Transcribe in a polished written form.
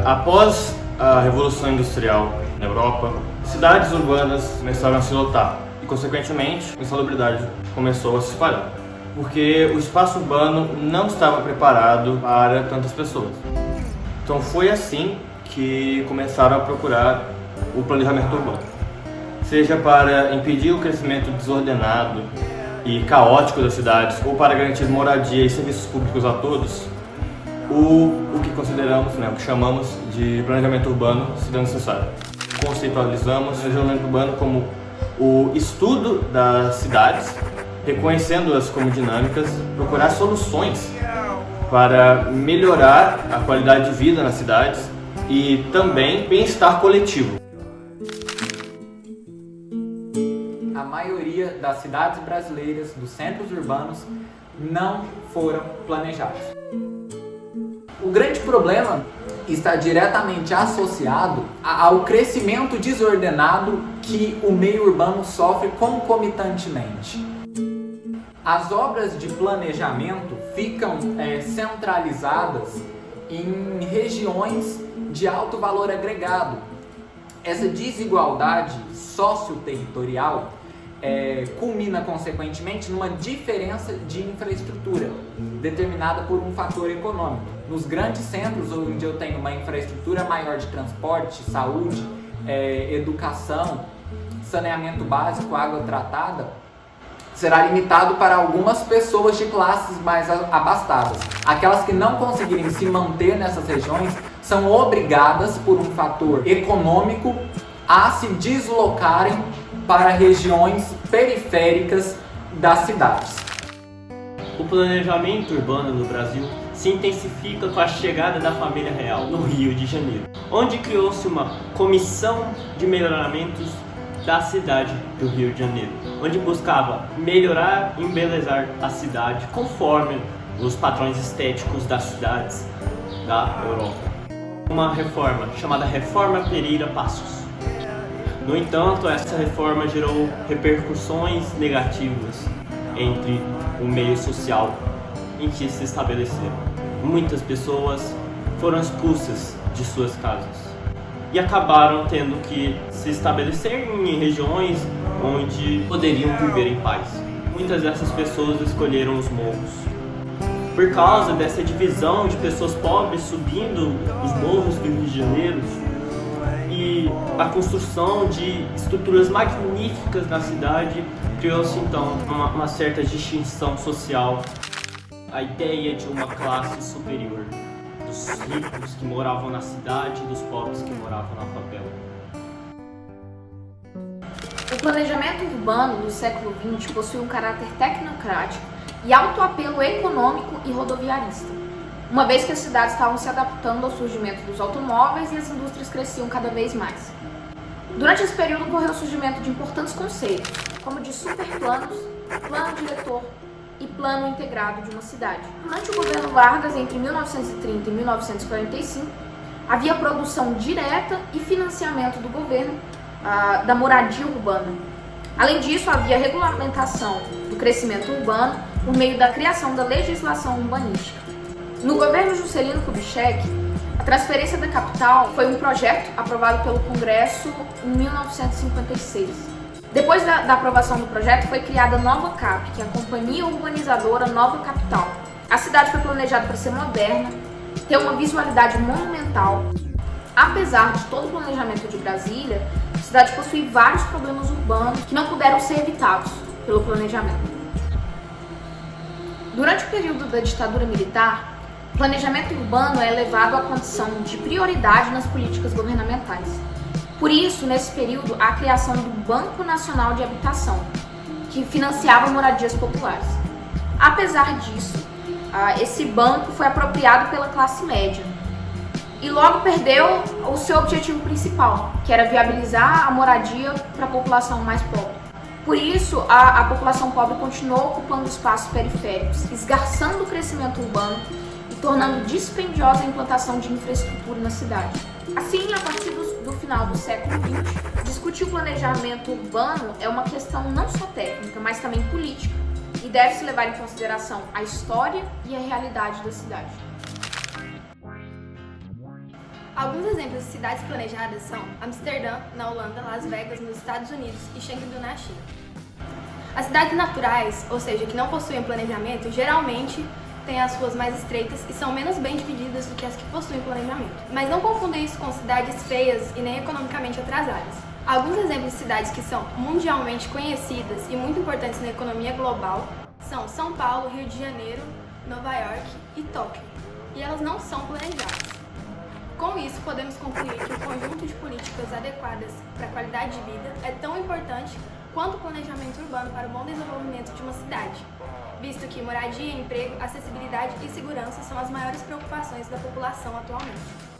Após a Revolução Industrial na Europa, cidades urbanas começaram a se lotar e, consequentemente, a insalubridade começou a se espalhar, porque o espaço urbano não estava preparado para tantas pessoas. Então foi assim que começaram a procurar o planejamento urbano, seja para impedir o crescimento desordenado e caótico das cidades ou para garantir moradia e serviços públicos a todos. O que consideramos, o que chamamos de planejamento urbano se deu necessário. Conceitualizamos o planejamento urbano como o estudo das cidades, reconhecendo-as como dinâmicas, procurar soluções para melhorar a qualidade de vida nas cidades e também bem-estar coletivo. A maioria das cidades brasileiras, dos centros urbanos, não foram planejados. O grande problema está diretamente associado ao crescimento desordenado que o meio urbano sofre concomitantemente. As obras de planejamento ficam centralizadas em regiões de alto valor agregado. Essa desigualdade socioterritorial culmina, consequentemente, numa diferença de infraestrutura determinada por um fator econômico. Nos grandes centros, onde eu tenho uma infraestrutura maior de transporte, saúde, educação, saneamento básico, água tratada, será limitado para algumas pessoas de classes mais abastadas. Aquelas que não conseguirem se manter nessas regiões são obrigadas, por um fator econômico, a se deslocarem para regiões periféricas das cidades. O planejamento urbano no Brasil se intensifica com a chegada da família real no Rio de Janeiro, onde criou-se uma comissão de melhoramentos da cidade do Rio de Janeiro, onde buscava melhorar e embelezar a cidade conforme os padrões estéticos das cidades da Europa. Uma reforma chamada Reforma Pereira Passos. No entanto, essa reforma gerou repercussões negativas entre o meio social em que se estabeleceram. Muitas pessoas foram expulsas de suas casas e acabaram tendo que se estabelecer em regiões onde poderiam viver em paz. Muitas dessas pessoas escolheram os morros. Por causa dessa divisão de pessoas pobres subindo os morros do Rio de Janeiro e a construção de estruturas magníficas na cidade, criou-se então uma certa distinção social. A ideia de uma classe superior, dos ricos que moravam na cidade e dos pobres que moravam na favela. O planejamento urbano do século XX possui um caráter tecnocrático e alto apelo econômico e rodoviarista, uma vez que as cidades estavam se adaptando ao surgimento dos automóveis e as indústrias cresciam cada vez mais. Durante esse período ocorreu o surgimento de importantes conceitos, como de superplanos, plano diretor e plano integrado de uma cidade. Durante o governo Vargas, entre 1930 e 1945, havia produção direta e financiamento do governo da moradia urbana. Além disso, havia regulamentação do crescimento urbano por meio da criação da legislação urbanística. No governo Juscelino Kubitschek, a transferência da capital foi um projeto aprovado pelo Congresso em 1956. Depois da aprovação do projeto, foi criada a Nova Cap, que é a Companhia Urbanizadora Nova Capital. A cidade foi planejada para ser moderna, ter uma visualidade monumental. Apesar de todo o planejamento de Brasília, a cidade possui vários problemas urbanos que não puderam ser evitados pelo planejamento. Durante o período da ditadura militar, o planejamento urbano é elevado à condição de prioridade nas políticas governamentais. Por isso, nesse período, há a criação do Banco Nacional de Habitação, que financiava moradias populares. Apesar disso, esse banco foi apropriado pela classe média e logo perdeu o seu objetivo principal, que era viabilizar a moradia para a população mais pobre. Por isso, a população pobre continuou ocupando espaços periféricos, esgarçando o crescimento urbano e tornando dispendiosa a implantação de infraestrutura na cidade. Assim, a partir do final do século XX, discutir o planejamento urbano é uma questão não só técnica, mas também política, e deve-se levar em consideração a história e a realidade da cidade. Alguns exemplos de cidades planejadas são Amsterdã, na Holanda, Las Vegas, nos Estados Unidos e Chengdu, na China. As cidades naturais, ou seja, que não possuem planejamento, geralmente têm as ruas mais estreitas e são menos bem divididas do que as que possuem planejamento. Mas não confunda isso com cidades feias e nem economicamente atrasadas. Alguns exemplos de cidades que são mundialmente conhecidas e muito importantes na economia global são São Paulo, Rio de Janeiro, Nova York e Tóquio. E elas não são planejadas. Com isso, podemos concluir que o conjunto de políticas adequadas para a qualidade de vida é tão importante quanto o planejamento urbano para o bom desenvolvimento de uma cidade, visto que moradia, emprego, acessibilidade e segurança são as maiores preocupações da população atualmente.